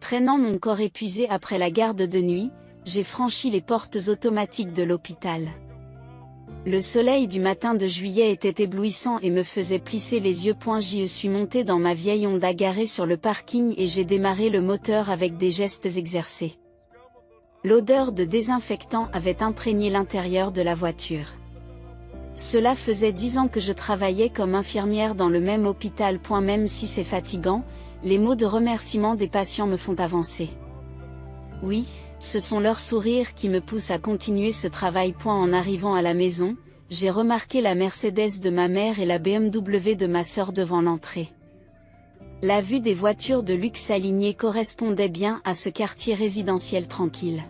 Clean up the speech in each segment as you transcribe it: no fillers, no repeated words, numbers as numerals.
Traînant mon corps épuisé après la garde de nuit, j'ai franchi les portes automatiques de l'hôpital. Le soleil du matin de juillet était éblouissant et me faisait plisser les yeux. Je suis monté dans ma vieille Honda garée sur le parking et j'ai démarré le moteur avec des gestes exercés. L'odeur de désinfectant avait imprégné l'intérieur de la voiture. Cela faisait 10 ans que je travaillais comme infirmière dans le même hôpital. Même si c'est fatigant, les mots de remerciement des patients me font avancer. Oui, ce sont leurs sourires qui me poussent à continuer ce travail. En arrivant à la maison, j'ai remarqué la Mercedes de ma mère et la BMW de ma sœur devant l'entrée. La vue des voitures de luxe alignées correspondait bien à ce quartier résidentiel tranquille.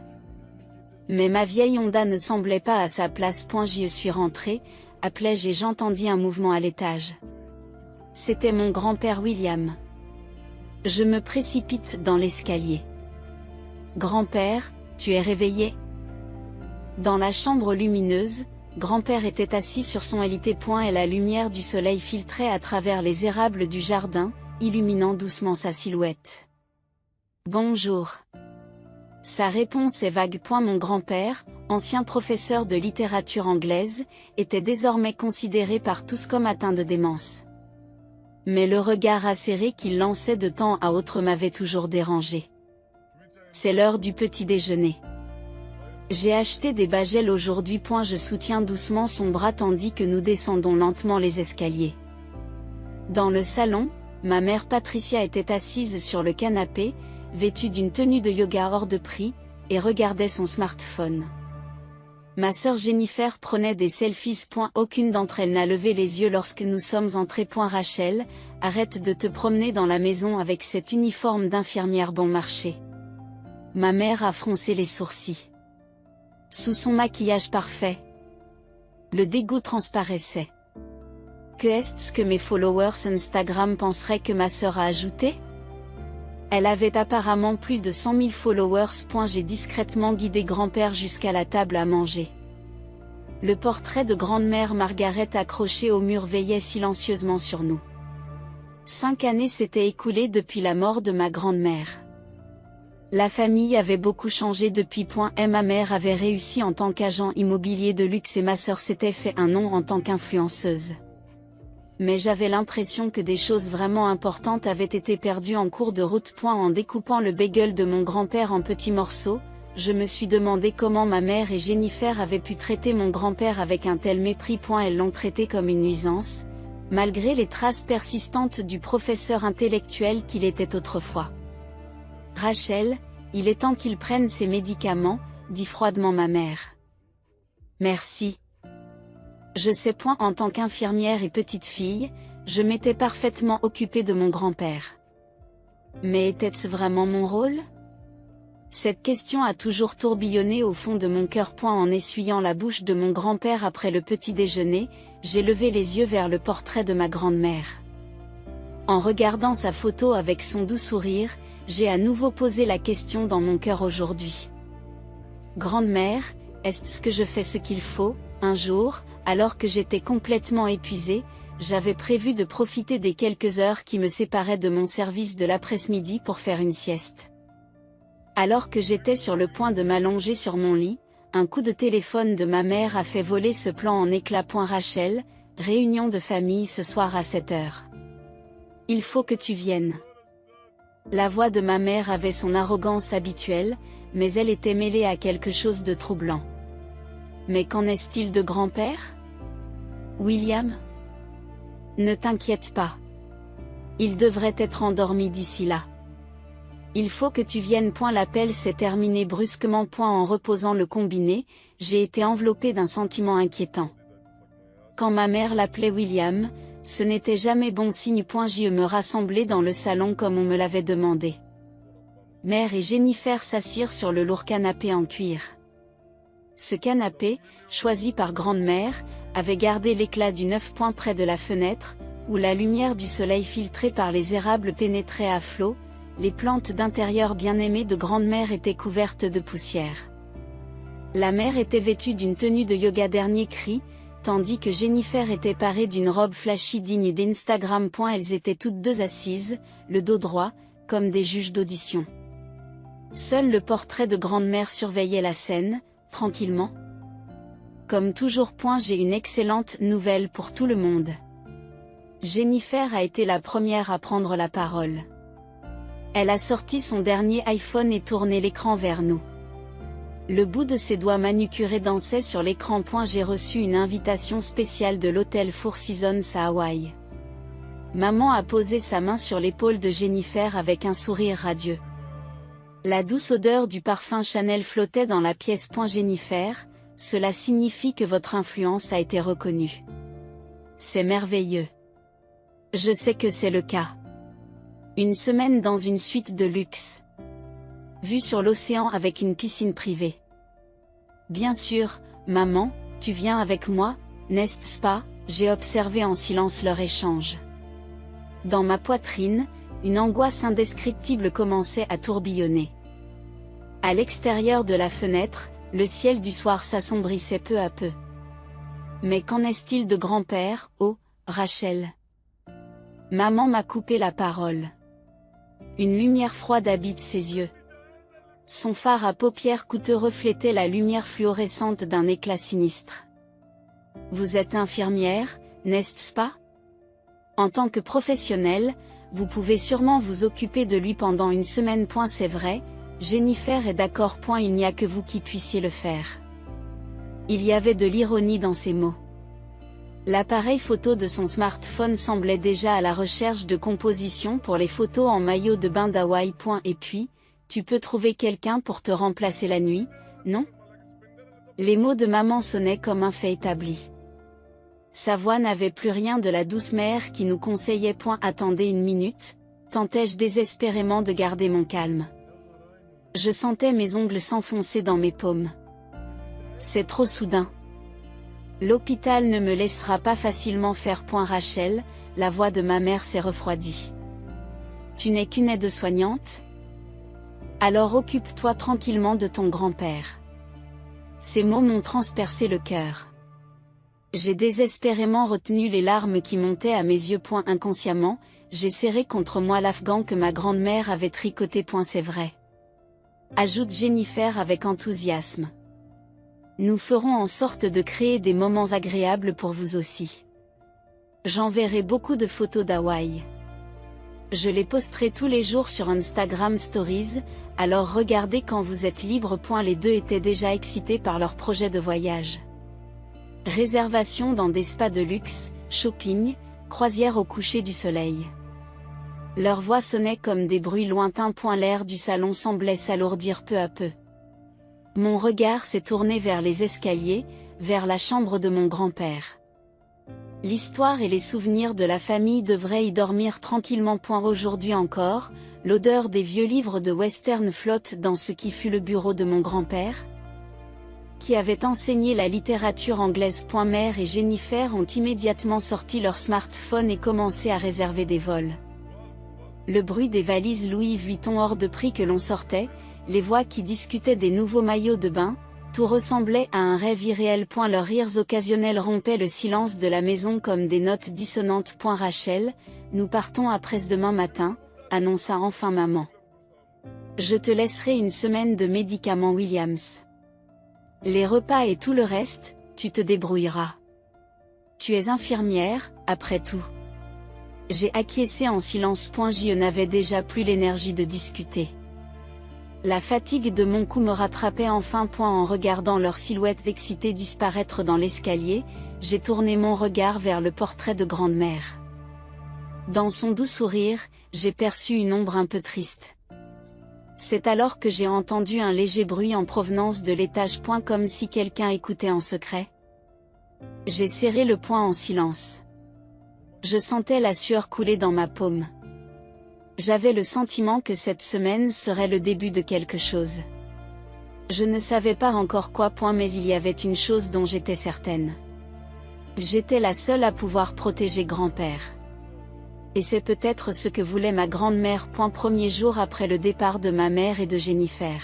Mais ma vieille Honda ne semblait pas à sa place. J'y suis rentrée, appelai-je et j'entendis un mouvement à l'étage. C'était mon grand-père William. Je me précipite dans l'escalier. Grand-père, tu es réveillé? Dans la chambre lumineuse, grand-père était assis sur son lit. Et la lumière du soleil filtrait à travers les érables du jardin, illuminant doucement sa silhouette. Bonjour. Sa réponse est vague. Mon grand-père, ancien professeur de littérature anglaise, était désormais considéré par tous comme atteint de démence. Mais le regard acéré qu'il lançait de temps à autre m'avait toujours dérangé. C'est l'heure du petit déjeuner. J'ai acheté des bagels aujourd'hui. Je soutiens doucement son bras tandis que nous descendons lentement les escaliers. Dans le salon, ma mère Patricia était assise sur le canapé, vêtue d'une tenue de yoga hors de prix, et regardait son smartphone. Ma sœur Jennifer prenait des selfies. Aucune d'entre elles n'a levé les yeux lorsque nous sommes entrés. Rachel, arrête de te promener dans la maison avec cet uniforme d'infirmière bon marché. Ma mère a froncé les sourcils. Sous son maquillage parfait, le dégoût transparaissait. Que est-ce que mes followers Instagram penseraient que ma sœur a ajouté? Elle avait apparemment plus de 100 000 followers. J'ai discrètement guidé grand-père jusqu'à la table à manger. Le portrait de grande-mère Margaret accroché au mur veillait silencieusement sur nous. 5 années s'étaient écoulées depuis la mort de ma grand-mère. La famille avait beaucoup changé depuis. Ma mère avait réussi en tant qu'agent immobilier de luxe et ma sœur s'était fait un nom en tant qu'influenceuse. Mais j'avais l'impression que des choses vraiment importantes avaient été perdues en cours de route. En découpant le bagel de mon grand-père en petits morceaux, je me suis demandé comment ma mère et Jennifer avaient pu traiter mon grand-père avec un tel mépris. Elles l'ont traité comme une nuisance, malgré les traces persistantes du professeur intellectuel qu'il était autrefois. Rachel, il est temps qu'il prenne ses médicaments, dit froidement ma mère. Merci. Je sais. En tant qu'infirmière et petite fille, je m'étais parfaitement occupée de mon grand-père. Mais était-ce vraiment mon rôle? Cette question a toujours tourbillonné au fond de mon cœur. En essuyant la bouche de mon grand-père après le petit déjeuner, j'ai levé les yeux vers le portrait de ma grand-mère. En regardant sa photo avec son doux sourire, j'ai à nouveau posé la question dans mon cœur aujourd'hui. Grand-mère, est-ce que je fais ce qu'il faut? Un jour, alors que j'étais complètement épuisée, j'avais prévu de profiter des quelques heures qui me séparaient de mon service de l'après-midi pour faire une sieste. Alors que j'étais sur le point de m'allonger sur mon lit, un coup de téléphone de ma mère a fait voler ce plan en éclats. Rachel, réunion de famille ce soir à 7h. Il faut que tu viennes. La voix de ma mère avait son arrogance habituelle, mais elle était mêlée à quelque chose de troublant. Mais qu'en est-il de grand-père? William? Ne t'inquiète pas. Il devrait être endormi d'ici là. Il faut que tu viennes. L'appel s'est terminé brusquement. En reposant le combiné, j'ai été enveloppée d'un sentiment inquiétant. Quand ma mère l'appelait William, ce n'était jamais bon signe. Je me rassemblais dans le salon comme on me l'avait demandé. Mère et Jennifer s'assirent sur le lourd canapé en cuir. Ce canapé, choisi par grand-mère, avait gardé l'éclat du 9 près de la fenêtre, où la lumière du soleil filtrée par les érables pénétrait à flot. Les plantes d'intérieur bien-aimées de grand-mère étaient couvertes de poussière. La mère était vêtue d'une tenue de yoga dernier cri, tandis que Jennifer était parée d'une robe flashy digne d'Instagram. Elles étaient toutes deux assises, le dos droit, comme des juges d'audition. Seul le portrait de grand-mère surveillait la scène, tranquillement. Comme toujours. J'ai une excellente nouvelle pour tout le monde. Jennifer a été la première à prendre la parole. Elle a sorti son dernier iPhone et tourné l'écran vers nous. Le bout de ses doigts manucurés dansait sur l'écran. J'ai reçu une invitation spéciale de l'hôtel Four Seasons à Hawaï. Maman a posé sa main sur l'épaule de Jennifer avec un sourire radieux. La douce odeur du parfum Chanel flottait dans la pièce. Jennifer, cela signifie que votre influence a été reconnue. C'est merveilleux. Je sais que c'est le cas. Une semaine dans une suite de luxe. Vue sur l'océan avec une piscine privée. Bien sûr, maman, tu viens avec moi, n'est-ce pas? J'ai observé en silence leur échange. Dans ma poitrine, une angoisse indescriptible commençait à tourbillonner. À l'extérieur de la fenêtre, le ciel du soir s'assombrissait peu à peu. Mais qu'en est-il de grand-père, oh, Rachel? Maman m'a coupé la parole. Une lumière froide habite ses yeux. Son phare à paupières coûteux reflétait la lumière fluorescente d'un éclat sinistre. Vous êtes infirmière, n'est-ce pas? En tant que professionnelle, vous pouvez sûrement vous occuper de lui pendant une semaine. C'est vrai, Jennifer est d'accord. Il n'y a que vous qui puissiez le faire. Il y avait de l'ironie dans ces mots. L'appareil photo de son smartphone semblait déjà à la recherche de compositions pour les photos en maillot de bain d'Hawaï. Et puis, tu peux trouver quelqu'un pour te remplacer la nuit, non? Les mots de maman sonnaient comme un fait établi. Sa voix n'avait plus rien de la douce mère qui nous conseillait. Attendez une minute, tentai-je désespérément de garder mon calme. Je sentais mes ongles s'enfoncer dans mes paumes. C'est trop soudain. L'hôpital ne me laissera pas facilement faire. Rachel, la voix de ma mère s'est refroidie. Tu n'es qu'une aide-soignante? Alors occupe-toi tranquillement de ton grand-père. Ces mots m'ont transpercé le cœur. J'ai désespérément retenu les larmes qui montaient à mes yeux. Inconsciemment, j'ai serré contre moi l'afghan que ma grand-mère avait tricoté. C'est vrai. Ajoute Jennifer avec enthousiasme. Nous ferons en sorte de créer des moments agréables pour vous aussi. J'enverrai beaucoup de photos d'Hawaï. Je les posterai tous les jours sur Instagram Stories, alors regardez quand vous êtes libre. Les deux étaient déjà excités par leur projet de voyage. Réservation dans des spas de luxe, shopping, croisière au coucher du soleil. Leurs voix sonnaient comme des bruits lointains. L'air du salon semblait s'alourdir peu à peu. Mon regard s'est tourné vers les escaliers, vers la chambre de mon grand-père. L'histoire et les souvenirs de la famille devraient y dormir tranquillement. Aujourd'hui encore, l'odeur des vieux livres de western flotte dans ce qui fut le bureau de mon grand-père, qui avait enseigné la littérature anglaise. Mère et Jennifer ont immédiatement sorti leur smartphone et commencé à réserver des vols. Le bruit des valises Louis Vuitton hors de prix que l'on sortait, les voix qui discutaient des nouveaux maillots de bain, tout ressemblait à un rêve irréel. Leurs rires occasionnels rompaient le silence de la maison comme des notes dissonantes. Rachel, nous partons après-demain matin, annonça enfin maman. Je te laisserai une semaine de médicaments Williams. Les repas et tout le reste, tu te débrouilleras. Tu es infirmière, après tout. J'ai acquiescé en silence. Je n'avais déjà plus l'énergie de discuter. La fatigue de mon cou me rattrapait enfin. En regardant leur silhouette excitée disparaître dans l'escalier, j'ai tourné mon regard vers le portrait de grand-mère. Dans son doux sourire, j'ai perçu une ombre un peu triste. C'est alors que j'ai entendu un léger bruit en provenance de l'étage. Comme si quelqu'un écoutait en secret. J'ai serré le poing en silence. Je sentais la sueur couler dans ma paume. J'avais le sentiment que cette semaine serait le début de quelque chose. Je ne savais pas encore quoi. Mais il y avait une chose dont j'étais certaine. J'étais la seule à pouvoir protéger grand-père. Et c'est peut-être ce que voulait ma grand-mère. Premier jour après le départ de ma mère et de Jennifer.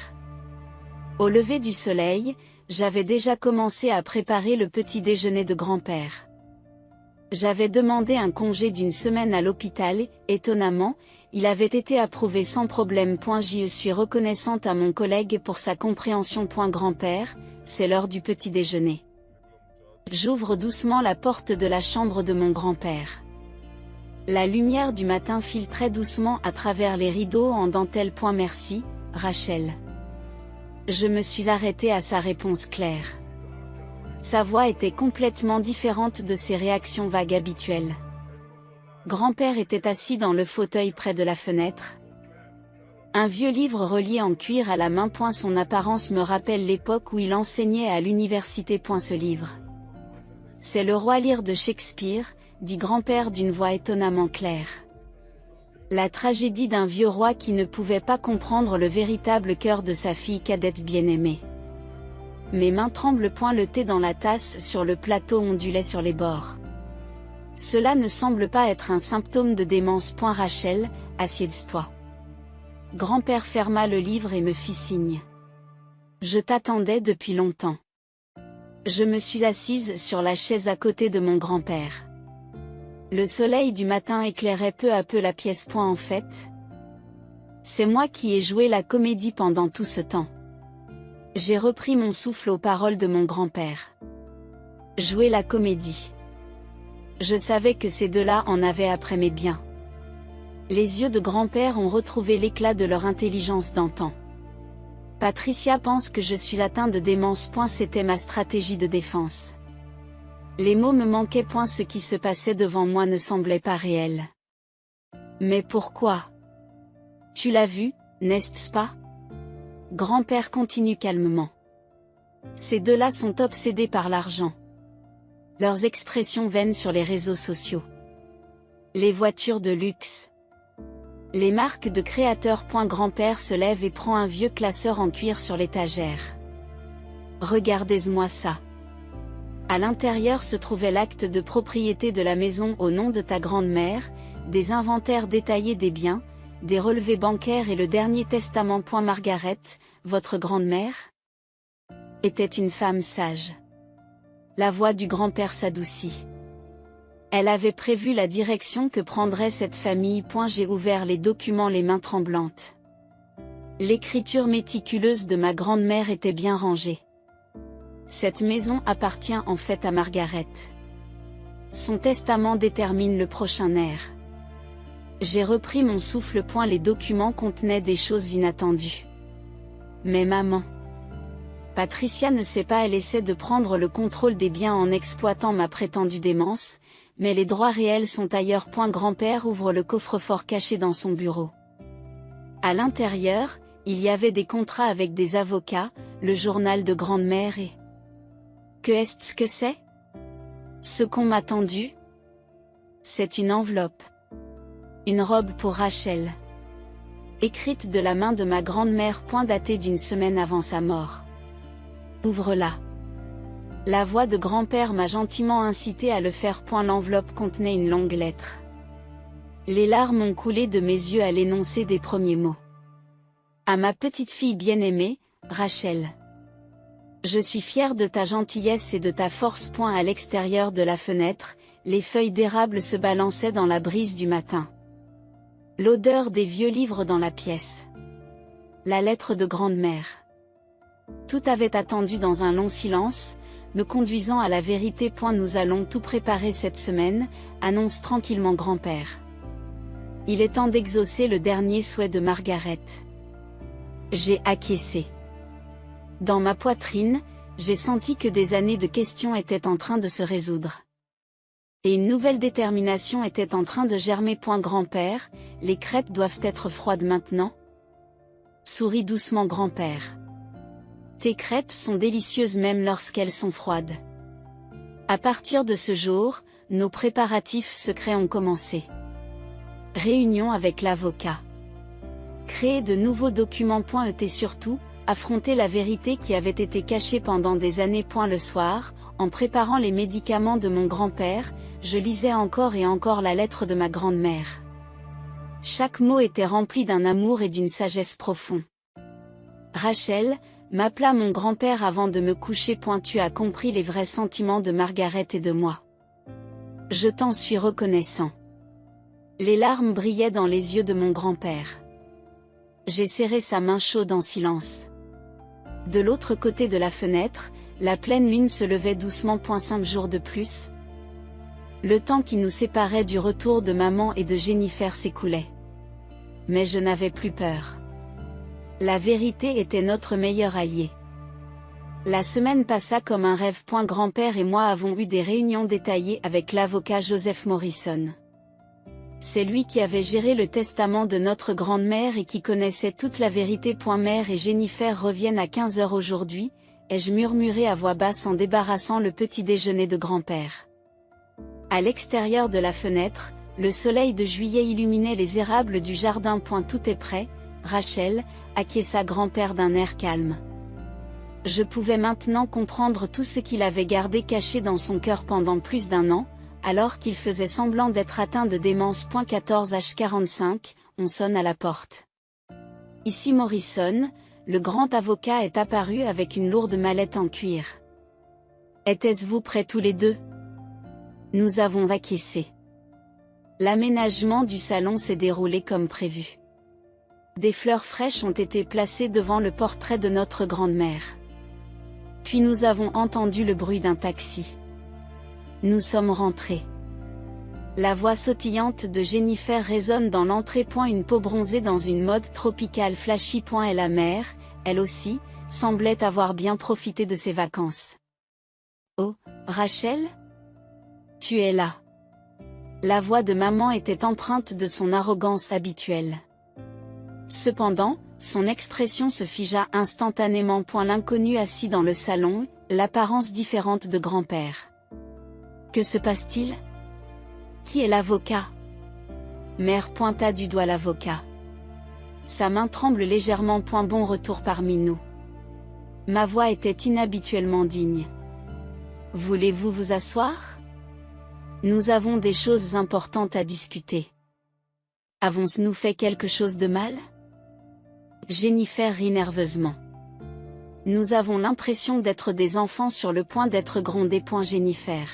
Au lever du soleil, j'avais déjà commencé à préparer le petit déjeuner de grand-père. J'avais demandé un congé d'une semaine à l'hôpital, et, étonnamment, il avait été approuvé sans problème. Je suis reconnaissante à mon collègue pour sa compréhension. Grand-père, c'est l'heure du petit déjeuner. J'ouvre doucement la porte de la chambre de mon grand-père. La lumière du matin filtrait doucement à travers les rideaux en dentelle. Merci, Rachel. Je me suis arrêtée à sa réponse claire. Sa voix était complètement différente de ses réactions vagues habituelles. Grand-père était assis dans le fauteuil près de la fenêtre. Un vieux livre relié en cuir à la main. Son apparence me rappelle l'époque où il enseignait à l'université. Ce livre. C'est Le Roi Lear de Shakespeare, dit grand-père d'une voix étonnamment claire. La tragédie d'un vieux roi qui ne pouvait pas comprendre le véritable cœur de sa fille cadette bien-aimée. Mes mains tremblent. Le thé dans la tasse sur le plateau ondulait sur les bords. Cela ne semble pas être un symptôme de démence. Rachel, assieds-toi. Grand-père ferma le livre et me fit signe. Je t'attendais depuis longtemps. Je me suis assise sur la chaise à côté de mon grand-père. Le soleil du matin éclairait peu à peu la pièce. En fait, c'est moi qui ai joué la comédie pendant tout ce temps. J'ai repris mon souffle aux paroles de mon grand-père. Jouer la comédie. Je savais que ces deux-là en avaient après mes biens. Les yeux de grand-père ont retrouvé l'éclat de leur intelligence d'antan. Patricia pense que je suis atteint de démence. C'était ma stratégie de défense. Les mots me manquaient. Ce qui se passait devant moi ne semblait pas réel. Mais pourquoi? Tu l'as vu, n'est-ce pas? Grand-père continue calmement. Ces deux-là sont obsédés par l'argent. Leurs expressions vaines sur les réseaux sociaux. Les voitures de luxe. Les marques de créateurs. Grand-père se lève et prend un vieux classeur en cuir sur l'étagère. Regardez-moi ça. À l'intérieur se trouvait l'acte de propriété de la maison au nom de ta grand-mère, des inventaires détaillés des biens, des relevés bancaires et le dernier testament. Margaret, votre grand-mère, était une femme sage. La voix du grand-père s'adoucit. Elle avait prévu la direction que prendrait cette famille. J'ai ouvert les documents les mains tremblantes. L'écriture méticuleuse de ma grand-mère était bien rangée. Cette maison appartient en fait à Margaret. Son testament détermine le prochain air. J'ai repris mon souffle. Les documents contenaient des choses inattendues. Mais maman. Patricia ne sait pas, elle essaie de prendre le contrôle des biens en exploitant ma prétendue démence, mais les droits réels sont ailleurs. Grand-père ouvre le coffre-fort caché dans son bureau. À l'intérieur, il y avait des contrats avec des avocats, le journal de grand-mère et... Que est-ce que c'est? Ce qu'on m'a tendu? C'est une enveloppe. Une robe pour Rachel. Écrite de la main de ma grand-mère. Datée d'une semaine avant sa mort. Ouvre-la. La voix de grand-père m'a gentiment incité à le faire. L'enveloppe contenait une longue lettre. Les larmes ont coulé de mes yeux à l'énoncé des premiers mots. À ma petite fille bien-aimée, Rachel. Je suis fière de ta gentillesse et de ta force. À l'extérieur de la fenêtre, les feuilles d'érable se balançaient dans la brise du matin. L'odeur des vieux livres dans la pièce. La lettre de grand-mère. Tout avait attendu dans un long silence, me conduisant à la vérité. Nous allons tout préparer cette semaine, annonce tranquillement grand-père. Il est temps d'exaucer le dernier souhait de Margaret. J'ai acquiescé. Dans ma poitrine, j'ai senti que des années de questions étaient en train de se résoudre. Et une nouvelle détermination était en train de germer. Grand-père, les crêpes doivent être froides maintenant? Sourit doucement grand-père. Tes crêpes sont délicieuses même lorsqu'elles sont froides. À partir de ce jour, nos préparatifs secrets ont commencé. Réunion avec l'avocat. Créer de nouveaux documents. Et surtout, affronter la vérité qui avait été cachée pendant des années. Le soir, en préparant les médicaments de mon grand-père, je lisais encore et encore la lettre de ma grand-mère. Chaque mot était rempli d'un amour et d'une sagesse profonde. Rachel, m'appela mon grand-père avant de me coucher. Tu as compris les vrais sentiments de Margaret et de moi. Je t'en suis reconnaissant. Les larmes brillaient dans les yeux de mon grand-père. J'ai serré sa main chaude en silence. De l'autre côté de la fenêtre, la pleine lune se levait doucement. 5 jours de plus. Le temps qui nous séparait du retour de maman et de Jennifer s'écoulait. Mais je n'avais plus peur. La vérité était notre meilleur allié. La semaine passa comme un rêve. Grand-père et moi avons eu des réunions détaillées avec l'avocat Joseph Morrison. C'est lui qui avait géré le testament de notre grand-mère et qui connaissait toute la vérité. Mère et Jennifer reviennent à 15 heures aujourd'hui, ai-je murmuré à voix basse en débarrassant le petit déjeuner de grand-père. À l'extérieur de la fenêtre, le soleil de juillet illuminait les érables du jardin. Tout est prêt, Rachel, acquiesça grand-père d'un air calme. Je pouvais maintenant comprendre tout ce qu'il avait gardé caché dans son cœur pendant plus d'1 an, alors qu'il faisait semblant d'être atteint de démence. 14h45, on sonne à la porte. Ici Morrison, le grand avocat est apparu avec une lourde mallette en cuir. Était-ce-vous prêts tous les deux? Nous avons acquiescé. L'aménagement du salon s'est déroulé comme prévu. Des fleurs fraîches ont été placées devant le portrait de notre grand-mère. Puis nous avons entendu le bruit d'un taxi. Nous sommes rentrés. La voix sautillante de Jennifer résonne dans l'entrée. Une peau bronzée dans une mode tropicale flashy. Et la mère, elle aussi, semblait avoir bien profité de ses vacances. Oh, Rachel? Tu es là. La voix de maman était empreinte de son arrogance habituelle. Cependant, son expression se figea instantanément. L'inconnu assis dans le salon, l'apparence différente de grand-père. Que se passe-t-il? Qui est l'avocat? Mère pointa du doigt l'avocat. Sa main tremble légèrement. Bon retour parmi nous. Ma voix était inhabituellement digne. Voulez-vous vous asseoir? Nous avons des choses importantes à discuter. Avons-nous fait quelque chose de mal? Jennifer rit nerveusement. Nous avons l'impression d'être des enfants sur le point d'être grondés. Jennifer.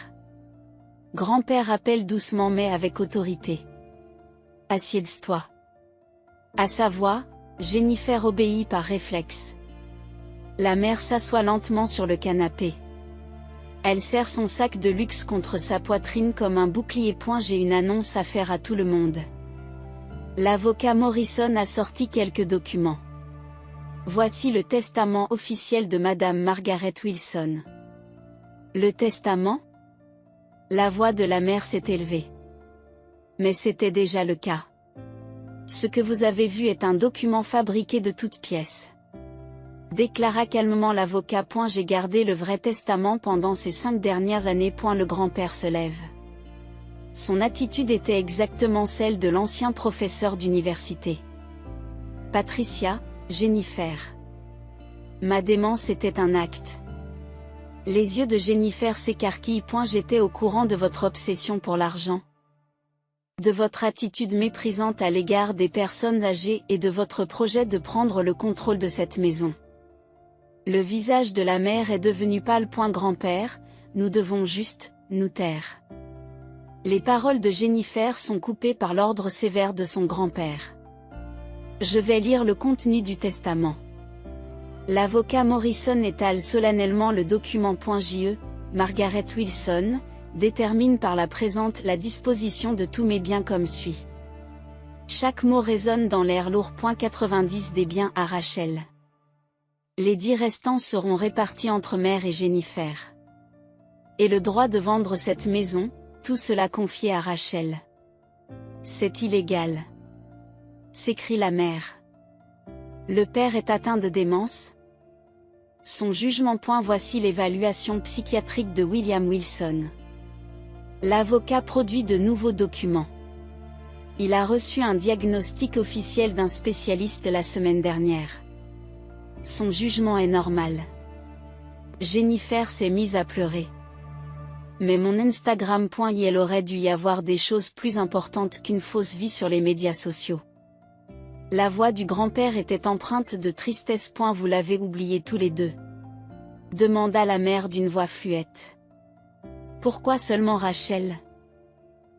Grand-père appelle doucement mais avec autorité. Assieds-toi. À sa voix, Jennifer obéit par réflexe. La mère s'assoit lentement sur le canapé. Elle serre son sac de luxe contre sa poitrine comme un bouclier. J'ai une annonce à faire à tout le monde. L'avocat Morrison a sorti quelques documents. Voici le testament officiel de Madame Margaret Wilson. Le testament? La voix de la mère s'est élevée. Mais c'était déjà le cas. Ce que vous avez vu est un document fabriqué de toutes pièces. Déclara calmement l'avocat. J'ai gardé le vrai testament pendant ces 5 dernières années. Le grand-père se lève. Son attitude était exactement celle de l'ancien professeur d'université. Patricia, Jennifer. Ma démence était un acte. Les yeux de Jennifer s'écarquillent. J'étais au courant de votre obsession pour l'argent. De votre attitude méprisante à l'égard des personnes âgées et de votre projet de prendre le contrôle de cette maison. Le visage de la mère est devenu pâle. Grand-père, nous devons juste nous taire. Les paroles de Jennifer sont coupées par l'ordre sévère de son grand-père. Je vais lire le contenu du testament. L'avocat Morrison étale solennellement le document. JE, Margaret Wilson, détermine par la présente la disposition de tous mes biens comme suit. Chaque mot résonne dans l'air lourd. 90 des biens à Rachel. Les 10 restants seront répartis entre mère et Jennifer. Et le droit de vendre cette maison, tout cela confié à Rachel. C'est illégal. S'écrie la mère. Le père est atteint de démence. Son jugement. Voici l'évaluation psychiatrique de William Wilson. L'avocat produit de nouveaux documents. Il a reçu un diagnostic officiel d'un spécialiste la semaine dernière. Son jugement est normal. Jennifer s'est mise à pleurer. Mais mon Instagram. Il aurait dû y avoir des choses plus importantes qu'une fausse vie sur les médias sociaux. La voix du grand-père était empreinte de tristesse. Vous l'avez oublié tous les deux? Demanda la mère d'une voix fluette. Pourquoi seulement Rachel?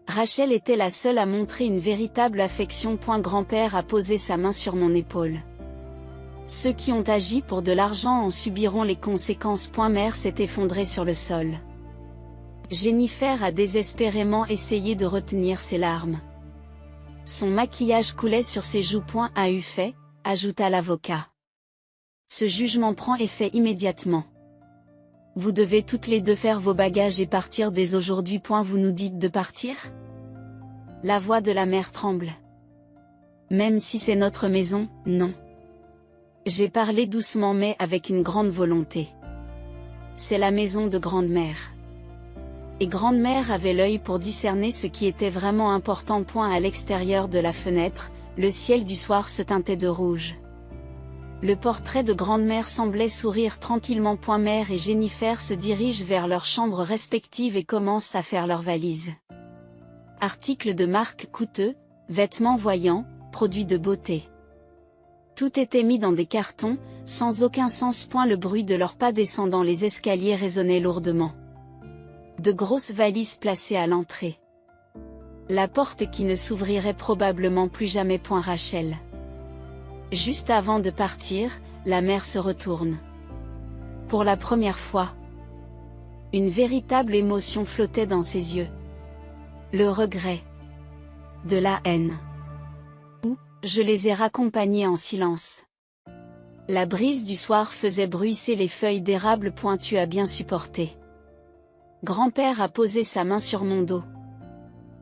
Rachel était la seule à montrer une véritable affection. Grand-père a posé sa main sur mon épaule. Ceux qui ont agi pour de l'argent en subiront les conséquences. Mère s'est effondrée sur le sol. Jennifer a désespérément essayé de retenir ses larmes. Son maquillage coulait sur ses joues. A eu fait, ajouta l'avocat. Ce jugement prend effet immédiatement. Vous devez toutes les deux faire vos bagages et partir dès aujourd'hui. Vous nous dites de partir? La voix de la mère tremble. Même si c'est notre maison, non. J'ai parlé doucement mais avec une grande volonté. C'est la maison de Grande-mère. Et Grande-mère avait l'œil pour discerner ce qui était vraiment important. À l'extérieur de la fenêtre, le ciel du soir se teintait de rouge. Le portrait de Grande-mère semblait sourire tranquillement. Mère et Jennifer se dirigent vers leurs chambres respectives et commencent à faire leurs valises. Articles de marque coûteux, vêtements voyants, produits de beauté. Tout était mis dans des cartons, sans aucun sens. Le bruit de leurs pas descendant les escaliers résonnait lourdement. De grosses valises placées à l'entrée. La porte qui ne s'ouvrirait probablement plus jamais. Rachel. Juste avant de partir, la mère se retourne. Pour la première fois. Une véritable émotion flottait dans ses yeux. Le regret. De la haine. Je les ai raccompagnés en silence. La brise du soir faisait bruisser les feuilles d'érable. Tu as bien supporté. Grand-père a posé sa main sur mon dos.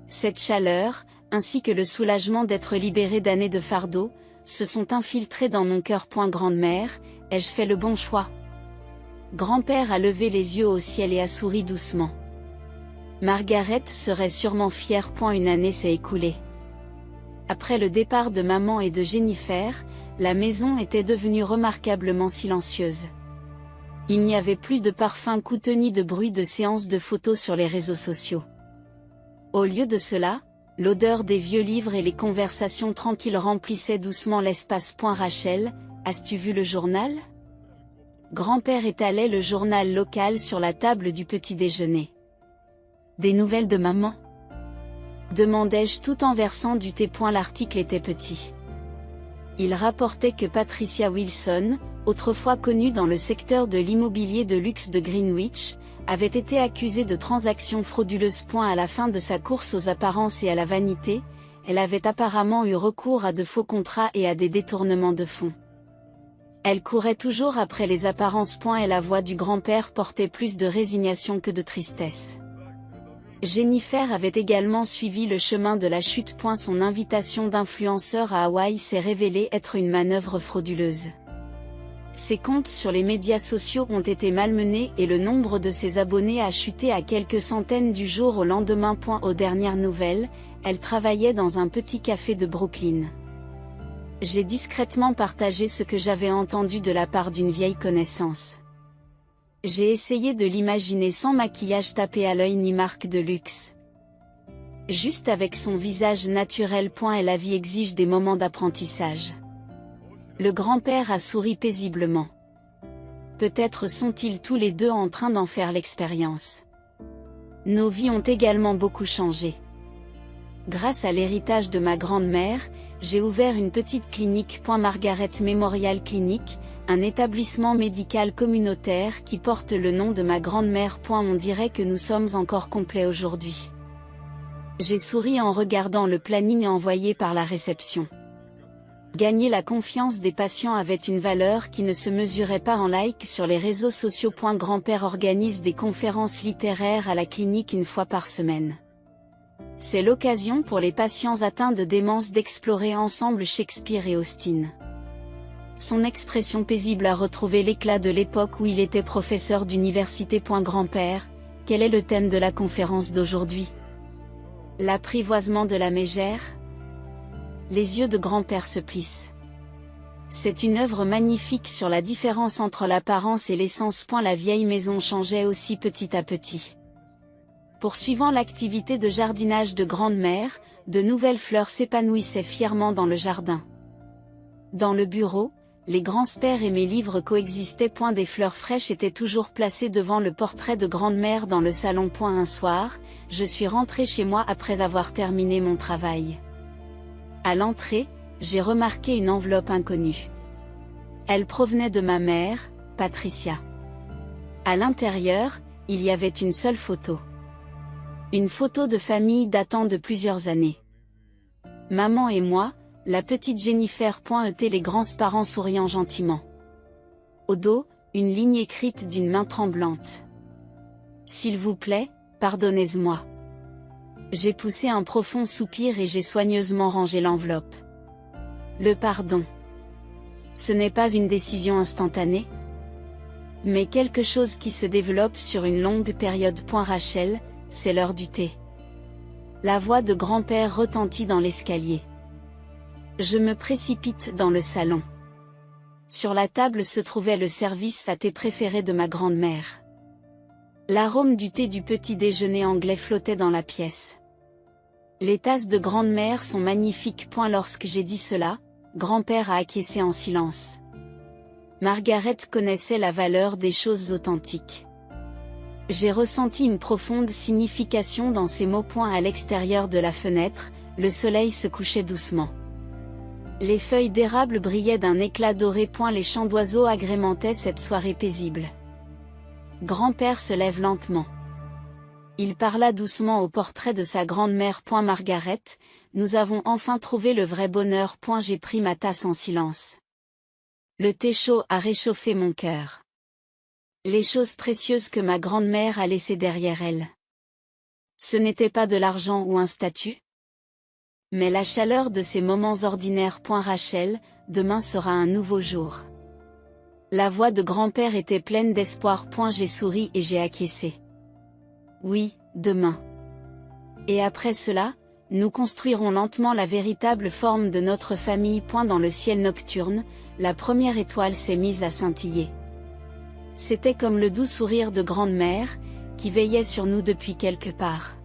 Cette chaleur, ainsi que le soulagement d'être libéré d'années de fardeau, se sont infiltrés dans mon cœur. Grande-mère, ai-je fait le bon choix? Grand-père a levé les yeux au ciel et a souri doucement. Margaret serait sûrement fière. Une année s'est écoulée. Après le départ de maman et de Jennifer, la maison était devenue remarquablement silencieuse. Il n'y avait plus de parfum coûteux ni de bruit de séances de photos sur les réseaux sociaux. Au lieu de cela, l'odeur des vieux livres et les conversations tranquilles remplissaient doucement l'espace. Rachel, as-tu vu le journal? Grand-père étalait le journal local sur la table du petit déjeuner. Des nouvelles de maman? Demandai-je tout en versant du thé. L'article était petit. Il rapportait que Patricia Wilson, autrefois connue dans le secteur de l'immobilier de luxe de Greenwich, avait été accusée de transactions frauduleuses. À la fin de sa course aux apparences et à la vanité, elle avait apparemment eu recours à de faux contrats et à des détournements de fonds. Elle courait toujours après les apparences. Et la voix du grand-père portait plus de résignation que de tristesse. Jennifer avait également suivi le chemin de la chute. Son invitation d'influenceur à Hawaï s'est révélée être une manœuvre frauduleuse. Ses comptes sur les médias sociaux ont été malmenés et le nombre de ses abonnés a chuté à quelques centaines du jour au lendemain. Aux dernières nouvelles, elle travaillait dans un petit café de Brooklyn. J'ai discrètement partagé ce que j'avais entendu de la part d'une vieille connaissance. J'ai essayé de l'imaginer sans maquillage tapé à l'œil ni marque de luxe. Juste avec son visage naturel. Et la vie exige des moments d'apprentissage. Le grand-père a souri paisiblement. Peut-être sont-ils tous les deux en train d'en faire l'expérience. Nos vies ont également beaucoup changé. Grâce à l'héritage de ma grand-mère, j'ai ouvert une petite clinique. Margaret Memorial Clinic, un établissement médical communautaire qui porte le nom de ma grand-mère. On dirait que nous sommes encore complets aujourd'hui. J'ai souri en regardant le planning envoyé par la réception. Gagner la confiance des patients avait une valeur qui ne se mesurait pas en likes sur les réseaux sociaux. Grand-père organise des conférences littéraires à la clinique une fois par semaine. C'est l'occasion pour les patients atteints de démence d'explorer ensemble Shakespeare et Austen. Son expression paisible a retrouvé l'éclat de l'époque où il était professeur d'université. Grand-père, quel est le thème de la conférence d'aujourd'hui? L'apprivoisement de la mégère? Les yeux de grand-père se plissent. C'est une œuvre magnifique sur la différence entre l'apparence et l'essence. La vieille maison changeait aussi petit à petit. Poursuivant l'activité de jardinage de grand-mère, de nouvelles fleurs s'épanouissaient fièrement dans le jardin. Dans le bureau, les grands-pères et mes livres coexistaient. Des fleurs fraîches étaient toujours placées devant le portrait de grand-mère dans le salon. Un soir, je suis rentrée chez moi après avoir terminé mon travail. À l'entrée, j'ai remarqué une enveloppe inconnue. Elle provenait de ma mère, Patricia. À l'intérieur, il y avait une seule photo. Une photo de famille datant de plusieurs années. Maman et moi, la petite Jennifer. Les grands-parents souriant gentiment. Au dos, une ligne écrite d'une main tremblante. S'il vous plaît, pardonnez-moi. J'ai poussé un profond soupir et j'ai soigneusement rangé l'enveloppe. Le pardon. Ce n'est pas une décision instantanée, mais quelque chose qui se développe sur une longue période. Rachel, c'est l'heure du thé. La voix de grand-père retentit dans l'escalier. Je me précipite dans le salon. Sur la table se trouvait le service à thé préféré de ma grand-mère. L'arôme du thé du petit déjeuner anglais flottait dans la pièce. Les tasses de grand-mère sont magnifiques. Lorsque j'ai dit cela, grand-père a acquiescé en silence. Margaret connaissait la valeur des choses authentiques. J'ai ressenti une profonde signification dans ces mots. À l'extérieur de la fenêtre, le soleil se couchait doucement. Les feuilles d'érable brillaient d'un éclat doré. Les chants d'oiseaux agrémentaient cette soirée paisible. Grand-père se lève lentement. Il parla doucement au portrait de sa grand-mère. Margaret, nous avons enfin trouvé le vrai bonheur. J'ai pris ma tasse en silence. Le thé chaud a réchauffé mon cœur. Les choses précieuses que ma grand-mère a laissées derrière elle. Ce n'était pas de l'argent ou un statut, mais la chaleur de ces moments ordinaires. Rachel, demain sera un nouveau jour. La voix de grand-père était pleine d'espoir. J'ai souri et j'ai acquiescé. Oui, demain. Et après cela, nous construirons lentement la véritable forme de notre famille. Dans le ciel nocturne, la première étoile s'est mise à scintiller. C'était comme le doux sourire de grand-mère, qui veillait sur nous depuis quelque part.